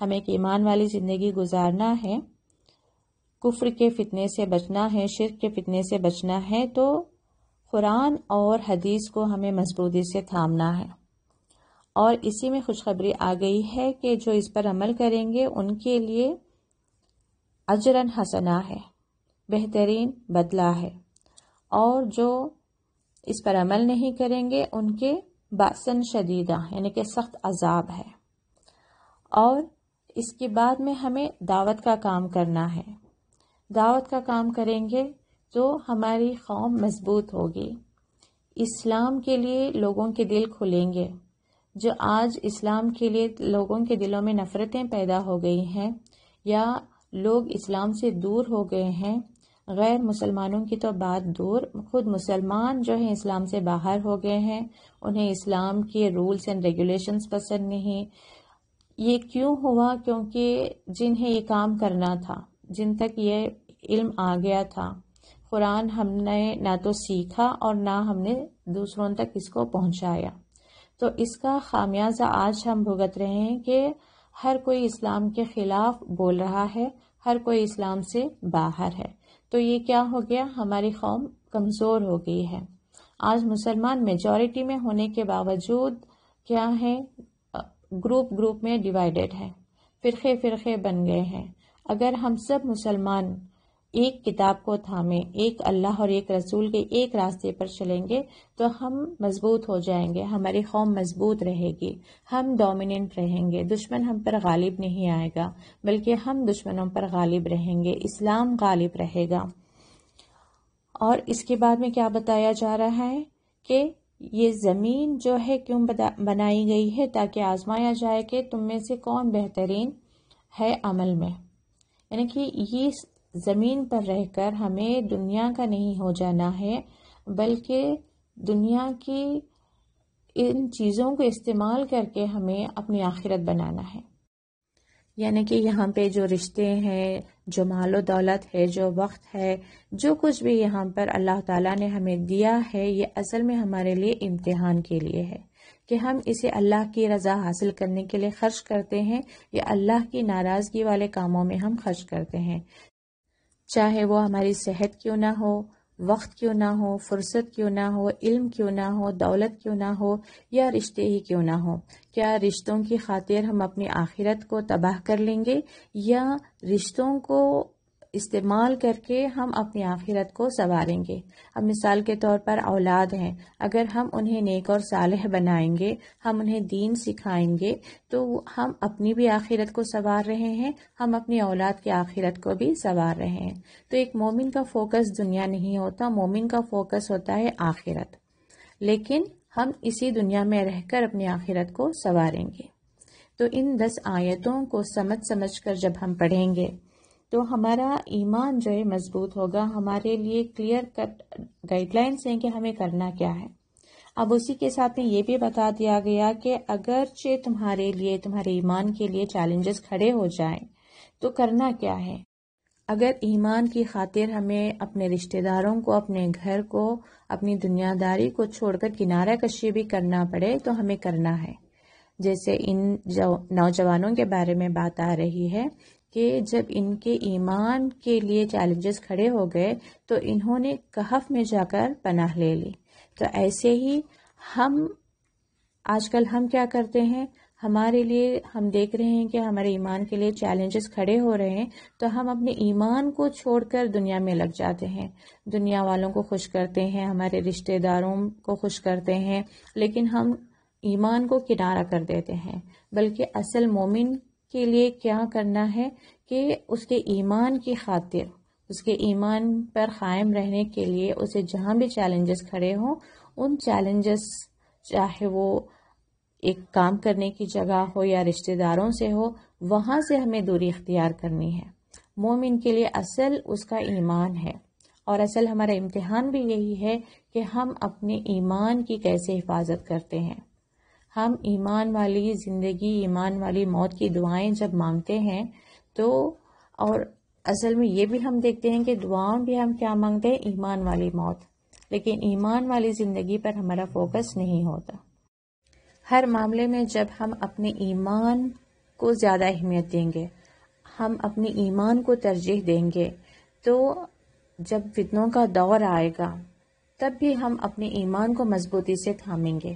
ہمیں ایک ایمان والی زندگی گزارنا ہے، کفر کے فتنے سے بچنا ہے، شرک کے فتنے سے بچنا ہے، تو قرآن اور حدیث کو ہمیں مضبوطی سے تھامنا ہے۔ اور اسی میں خوشخبری آ گئی ہے کہ جو اس پر عمل کریں گے ان کے لیے اجرن حسنہ ہے، بہترین بدلہ ہے، اور جو اس پر عمل نہیں کریں گے ان کے باسن شدیدہ یعنی کہ سخت عذاب ہے۔ اور اس کے بعد میں ہمیں دعوت کا کام کرنا ہے۔ دعوت کا کام کریں گے تو ہماری قوم مضبوط ہوگی، اسلام کے لیے لوگوں کے دل کھلیں گے۔ جو آج اسلام کے لیے لوگوں کے دلوں میں نفرتیں پیدا ہو گئی ہیں یا لوگ اسلام سے دور ہو گئے ہیں، غیر مسلمانوں کی تو بات دور، خود مسلمان جو ہیں اسلام سے باہر ہو گئے ہیں، انہیں اسلام کے رولز اینڈ ریگولیشنز پسند نہیں۔ یہ کیوں ہوا؟ کیونکہ جنہیں یہ کام کرنا تھا، جن تک یہ علم آ گیا تھا، قرآن ہم نے نہ تو سیکھا اور نہ ہم نے دوسروں تک اس کو پہنچایا، تو اس کا خامیازہ آج ہم بھگت رہے ہیں کہ ہر کوئی اسلام کے خلاف بول رہا ہے، ہر کوئی اسلام سے باہر ہے۔ تو یہ کیا ہو گیا؟ ہماری قوم کمزور ہو گئی ہے۔ آج مسلمان میجورٹی میں ہونے کے باوجود کیا ہے؟ گروپ میں ڈیوائیڈڈ ہے، فرقے فرقے بن گئے ہیں۔ اگر ہم سب مسلمان ایک کتاب کو تھامیں، ایک اللہ اور ایک رسول کے ایک راستے پر چلیں گے تو ہم مضبوط ہو جائیں گے، ہماری قوم مضبوط رہے گی، ہم ڈومیننٹ رہیں گے، دشمن ہم پر غالب نہیں آئے گا بلکہ ہم دشمنوں پر غالب رہیں گے، اسلام غالب رہے گا۔ اور اس کے بعد میں کیا بتایا جا رہا ہے کہ یہ زمین جو ہے کیوں بنائی گئی ہے؟ تاکہ آزمایا جائے کہ تم میں سے کون بہترین ہے عمل میں۔ یعنی کہ یہ زمین پر رہ کر ہمیں دنیا کا نہیں ہو جانا ہے، بلکہ دنیا کی ان چیزوں کو استعمال کر کے ہمیں اپنی آخرت بنانا ہے۔ یعنی کہ یہاں پہ جو رشتے ہیں، جو مال و دولت ہے، جو وقت ہے، جو کچھ بھی یہاں پر اللہ تعالیٰ نے ہمیں دیا ہے، یہ اصل میں ہمارے لیے امتحان کے لیے ہے کہ ہم اسے اللہ کی رضا حاصل کرنے کے لیے خرچ کرتے ہیں یا اللہ کی ناراضگی والے کاموں میں ہم خرچ کرتے ہیں، چاہے وہ ہماری صحت کیوں نہ ہو، وقت کیوں نہ ہو، فرصت کیوں نہ ہو، علم کیوں نہ ہو، دولت کیوں نہ ہو، یا رشتے ہی کیوں نہ ہو۔ کیا رشتوں کی خاطر ہم اپنی آخرت کو تباہ کر لیں گے یا رشتوں کو استعمال کر کے ہم اپنی آخرت کو سنواریں گے؟ اب مثال کے طور پر اولاد ہیں، اگر ہم انہیں نیک اور صالح بنائیں گے، ہم انہیں دین سکھائیں گے تو ہم اپنی بھی آخرت کو سنوار رہے ہیں، ہم اپنی اولاد کی آخرت کو بھی سنوار رہے ہیں۔ تو ایک مومن کا فوکس دنیا نہیں ہوتا، مومن کا فوکس ہوتا ہے آخرت، لیکن ہم اسی دنیا میں رہ کر اپنی آخرت کو سنواریں گے۔ تو ان 10 آیتوں کو سمجھ کر جب ہم پڑھیں گے تو ہمارا ایمان جو ہے مضبوط ہوگا، ہمارے لیے کلیئر کٹ گائیڈ لائنس ہیں کہ ہمیں کرنا کیا ہے۔ اب اسی کے ساتھ میں یہ بھی بتا دیا گیا کہ اگرچہ تمہارے لیے، تمہارے ایمان کے لیے چیلنجز کھڑے ہو جائیں تو کرنا کیا ہے۔ اگر ایمان کی خاطر ہمیں اپنے رشتہ داروں کو، اپنے گھر کو، اپنی دنیا داری کو چھوڑ کر کنارہ کشی بھی کرنا پڑے تو ہمیں کرنا ہے۔ جیسے ان نوجوانوں کے بارے میں بات آ رہی ہے کہ جب ان کے ایمان کے لیے چیلنجز کھڑے ہو گئے تو انہوں نے کہف میں جا کر پناہ لے لی۔ تو ایسے ہی آج کل ہم کیا کرتے ہیں؟ ہمارے لیے ہم دیکھ رہے ہیں کہ ہمارے ایمان کے لیے چیلنجز کھڑے ہو رہے ہیں تو ہم اپنے ایمان کو چھوڑ کر دنیا میں لگ جاتے ہیں، دنیا والوں کو خوش کرتے ہیں، ہمارے رشتہ داروں کو خوش کرتے ہیں، لیکن ہم ایمان کو کنارہ کر دیتے ہیں۔ بلکہ اصل مومن کے لیے کیا کرنا ہے کہ اس کے ایمان کی خاطر، اس کے ایمان پر قائم رہنے کے لیے اسے جہاں بھی چیلنجز کھڑے ہوں، ان چیلنجز چاہے وہ ایک کام کرنے کی جگہ ہو یا رشتہ داروں سے ہو، وہاں سے ہمیں دوری اختیار کرنی ہے۔ مومن کے لیے اصل اس کا ایمان ہے، اور اصل ہمارا امتحان بھی یہی ہے کہ ہم اپنے ایمان کی کیسے حفاظت کرتے ہیں۔ ہم ایمان والی زندگی، ایمان والی موت کی دعائیں جب مانگتے ہیں تو، اور اصل میں یہ بھی ہم دیکھتے ہیں کہ دعاؤں بھی ہم کیا مانگتے ہیں؟ ایمان والی موت، لیکن ایمان والی زندگی پر ہمارا فوکس نہیں ہوتا۔ ہر معاملے میں جب ہم اپنے ایمان کو زیادہ اہمیت دیں گے، ہم اپنے ایمان کو ترجیح دیں گے، تو جب فتنوں کا دور آئے گا تب بھی ہم اپنے ایمان کو مضبوطی سے تھامیں گے۔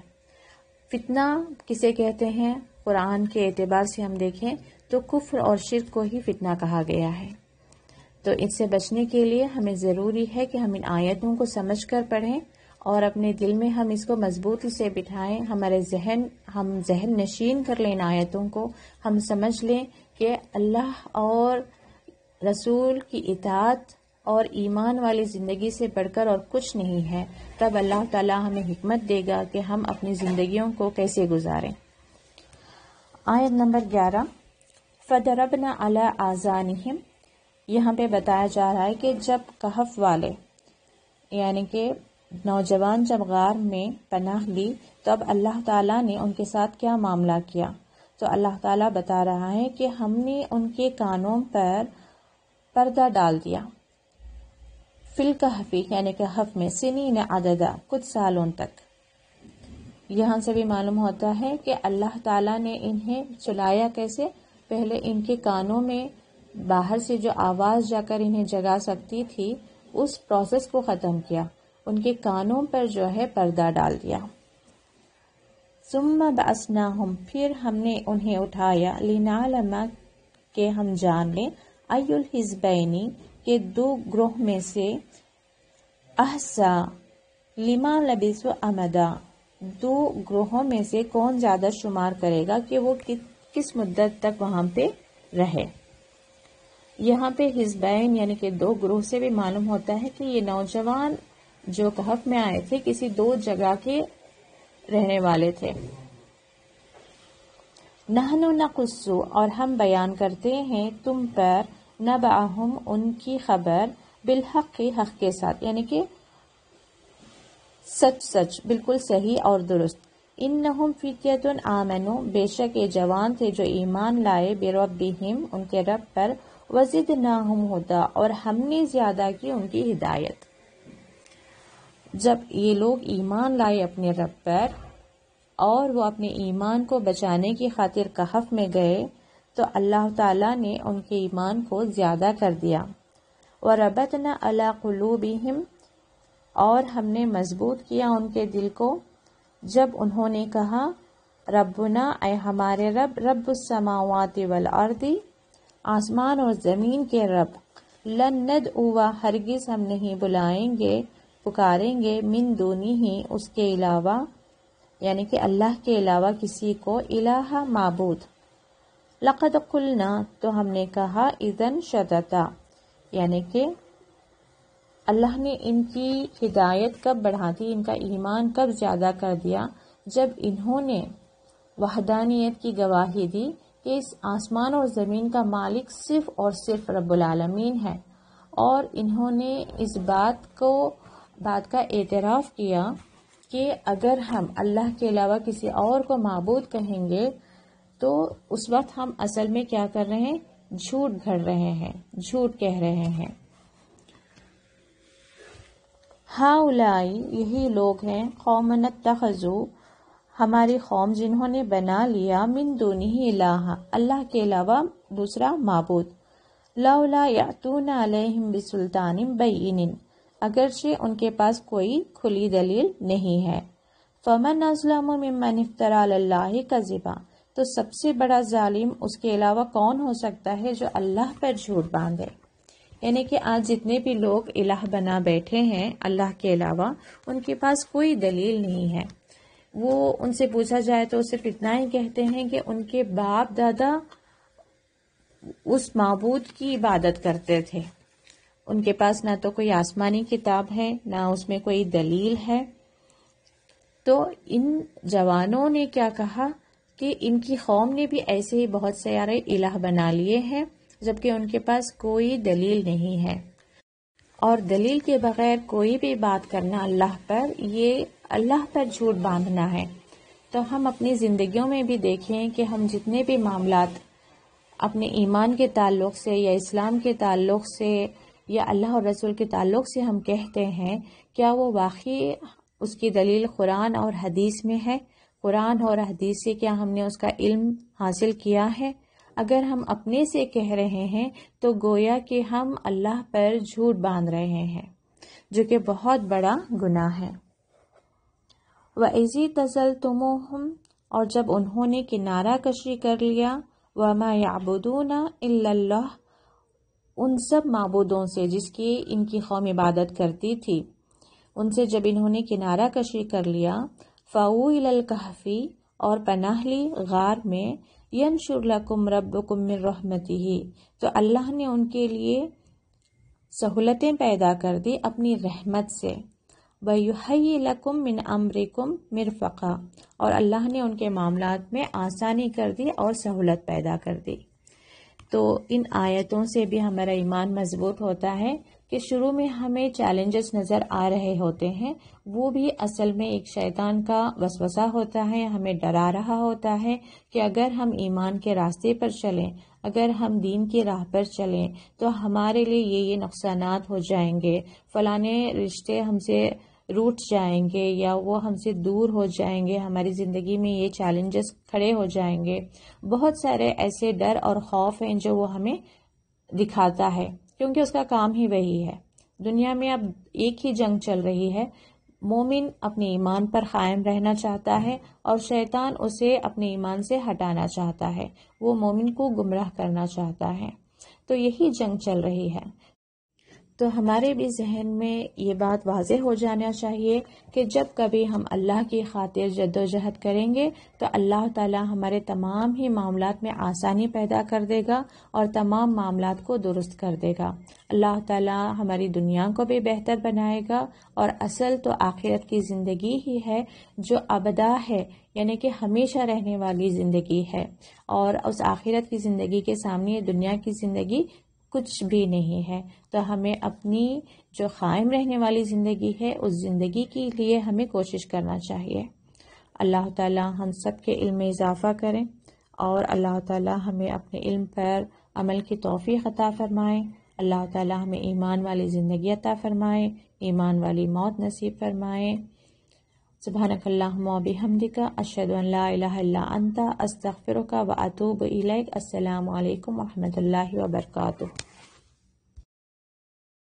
فتنہ کسے کہتے ہیں؟ قرآن کے اعتبار سے ہم دیکھیں تو کفر اور شرک کو ہی فتنہ کہا گیا ہے۔ تو اس سے بچنے کے لیے ہمیں ضروری ہے کہ ہم ان آیتوں کو سمجھ کر پڑھیں اور اپنے دل میں ہم اس کو مضبوطی سے بٹھائیں، ہم ذہن نشین کر لیں ان آیتوں کو، ہم سمجھ لیں کہ اللہ اور رسول کی اطاعت اور ایمان والی زندگی سے بڑھ کر اور کچھ نہیں ہے۔ تب اللہ تعالی ہمیں حکمت دے گا کہ ہم اپنی زندگیوں کو کیسے گزاریں۔ آیت نمبر 11 فَضَرَبْنَا عَلَىٰ آذَانِهِمْ، یہاں پہ بتایا جا رہا ہے کہ جب کہف والے یعنی کہ نوجوان جب غار میں پناہ لی تو اب اللہ تعالیٰ نے ان کے ساتھ کیا معاملہ کیا، تو اللہ تعالیٰ بتا رہا ہے کہ ہم نے ان کے کانوں پر پردہ ڈال دیا، فی الکہف یعنی کہف میں، سنین عددا کچھ سالوں تک۔ یہاں سے بھی معلوم ہوتا ہے کہ اللہ تعالیٰ نے انہیں سلایا کیسے، پہلے ان کے کانوں میں باہر سے جو آواز جا کر انہیں جگا سکتی تھی اس پروسیس کو ختم کیا، ان کے کانوں پر جو ہے پردہ ڈال دیا۔ ثم بعثناہم، پھر ہم نے انہیں اٹھایا، لنعلم کہ ہم جان لیں، ای الحزبین کہ دو گروہ میں سے، احصا لما لبثوا امدا دو گروہوں میں سے کون زیادہ شمار کرے گا کہ وہ کس مدت تک وہاں پہ رہے۔ یہاں پہ حزبین یعنی کہ دو گروہ سے بھی معلوم ہوتا ہے کہ یہ نوجوان جو کہف میں آئے تھے کسی دو جگہ کے رہنے والے تھے۔ نحن نقص، اور ہم بیان کرتے ہیں تم پر، نبأہم ان کی خبر، بالحق حق کے ساتھ، یعنی کہ سچ بالکل صحیح اور درست۔ انہم فتیۃ آمنوا، بے شک یہ جوان تھے جو ایمان لائے، بربہم ان کے رب پر، وزدناہم ہدی، اور ہم نے زیادہ کی ان کی ہدایت۔ جب یہ لوگ ایمان لائے اپنے رب پر اور وہ اپنے ایمان کو بچانے کی خاطر کہف میں گئے تو اللہ تعالیٰ نے ان کے ایمان کو زیادہ کر دیا۔ وَرَبَطْنَا عَلَىٰ قُلُوبِهِمْ، اور ہم نے مضبوط کیا ان کے دل کو، جب انہوں نے کہا ربنا، اے ہمارے رب، رب السماوات والارض، آسمان اور زمین کے رب، لن ندعو، ہرگز ہم نہیں بلائیں گے پکاریں گے، من دونہ اس کے علاوہ یعنی کہ اللہ کے علاوہ کسی کو، الہ معبود، لقد قلنا تو ہم نے کہا، اذن شططا، یعنی کہ اللہ نے ان کی ہدایت کب بڑھا دی، ان کا ایمان کب زیادہ کر دیا، جب انہوں نے وحدانیت کی گواہی دی کہ اس آسمان اور زمین کا مالک صرف اور صرف رب العالمین ہے، اور انہوں نے اس بات کا اعتراف کیا کہ اگر ہم اللہ کے علاوہ کسی اور کو معبود کہیں گے تو اس وقت ہم اصل میں کیا کر رہے ہیں، جھوٹ گھڑ رہے ہیں، جھوٹ کہہ رہے ہیں۔ ہاؤلائی، یہی لوگ ہیں، قوم اتخذوا، ہماری قوم جنہوں نے بنا لیا، من دونہ الہ، اللہ کے علاوہ دوسرا معبود، لولا یأتون علیہم بسلطان بین، اگرچہ ان کے پاس کوئی کھلی دلیل نہیں ہے، فمن اظلم ممن افترى علی اللہ کذبا، تو سب سے بڑا ظالم اس کے علاوہ کون ہو سکتا ہے جو اللہ پر جھوٹ باندھے۔ یعنی کہ آج جتنے بھی لوگ الہ بنا بیٹھے ہیں اللہ کے علاوہ، ان کے پاس کوئی دلیل نہیں ہے، وہ ان سے پوچھا جائے تو صرف اتنا ہی کہتے ہیں کہ ان کے باپ دادا اس معبود کی عبادت کرتے تھے، ان کے پاس نہ تو کوئی آسمانی کتاب ہے نہ اس میں کوئی دلیل ہے۔ تو ان جوانوں نے کیا کہا کہ ان کی قوم نے بھی ایسے ہی بہت سارے الہ بنا لیے ہیں جبکہ ان کے پاس کوئی دلیل نہیں ہے، اور دلیل کے بغیر کوئی بھی بات کرنا اللہ پر، یہ اللہ پر جھوٹ باندھنا ہے۔ تو ہم اپنی زندگیوں میں بھی دیکھیں کہ ہم جتنے بھی معاملات اپنے ایمان کے تعلق سے یا اسلام کے تعلق سے یا اللہ اور رسول کے تعلق سے ہم کہتے ہیں، کیا وہ واقعی اس کی دلیل قرآن اور حدیث میں ہے؟ قرآن اور حدیث سے کیا ہم نے اس کا علم حاصل کیا ہے؟ اگر ہم اپنے سے کہہ رہے ہیں تو گویا کہ ہم اللہ پر جھوٹ باندھ رہے ہیں، جو کہ بہت بڑا گناہ ہے۔ وَإِذِ تَزَلْتُمُوهُمْ، اور جب انہوں نے کنارہ کشی کر لیا، وَمَا يَعْبُدُونَ إِلَّا اللَّهُ، ان سب معبودوں سے جس کی ان کی قوم عبادت کرتی تھی، ان سے جب انہوں نے کنارہ کشی کر لیا، فَأْوُوا إِلَى الْكَهْفِ، اور پناہ لی غار میں، يَنْشُرْ لَكُمْ رَبُّكُمْ مِنْ رَحْمَتِهِ، تو اللہ نے ان کے لیے سہولتیں پیدا کر دی اپنی رحمت سے، وَيُحَيِّ لَكُمْ مِنْ أَمْرِكُمْ مِرْفَقًا، اور اللہ نے ان کے معاملات میں آسانی کر دی اور سہولت پیدا کر دی۔ تو ان آیتوں سے بھی ہمارا ایمان مضبوط ہوتا ہے کہ شروع میں ہمیں چیلنجز نظر آ رہے ہوتے ہیں، وہ بھی اصل میں ایک شیطان کا وسوسہ ہوتا ہے، ہمیں ڈرا رہا ہوتا ہے کہ اگر ہم ایمان کے راستے پر چلیں، اگر ہم دین کی راہ پر چلیں تو ہمارے لیے یہ نقصانات ہو جائیں گے، فلانے رشتے ہم سے روٹ جائیں گے یا وہ ہم سے دور ہو جائیں گے، ہماری زندگی میں یہ چیلنجز کھڑے ہو جائیں گے۔ بہت سارے ایسے ڈر اور خوف ہیں جو وہ ہمیں دکھاتا ہے، کیونکہ اس کا کام ہی وہی ہے۔ دنیا میں اب ایک ہی جنگ چل رہی ہے، مومن اپنے ایمان پر قائم رہنا چاہتا ہے اور شیطان اسے اپنے ایمان سے ہٹانا چاہتا ہے، وہ مومن کو گمراہ کرنا چاہتا ہے، تو یہی جنگ چل رہی ہے۔ تو ہمارے بھی ذہن میں یہ بات واضح ہو جانا چاہیے کہ جب کبھی ہم اللہ کی خاطر جد و جہد کریں گے تو اللہ تعالی ہمارے تمام ہی معاملات میں آسانی پیدا کر دے گا اور تمام معاملات کو درست کر دے گا۔ اللہ تعالی ہماری دنیا کو بھی بہتر بنائے گا، اور اصل تو آخرت کی زندگی ہی ہے جو ابدا ہے، یعنی کہ ہمیشہ رہنے والی زندگی ہے، اور اس آخرت کی زندگی کے سامنے دنیا کی زندگی کچھ بھی نہیں ہے۔ تو ہمیں اپنی جو قائم رہنے والی زندگی ہے اس زندگی کے لیے ہمیں کوشش کرنا چاہیے۔ اللہ تعالی ہم سب کے علم میں اضافہ کریں، اور اللہ تعالی ہمیں اپنے علم پر عمل کی توفیق عطا فرمائے۔ اللہ تعالی ہمیں ایمان والی زندگی عطا فرمائے، ایمان والی موت نصیب فرمائے۔ سبحانک اللہم و بحمدک، اشہد ان لا الہ الا انت، استغفرک و اتوب الیک۔ السلام علیکم و رحمۃ اللہ وبرکاتہ۔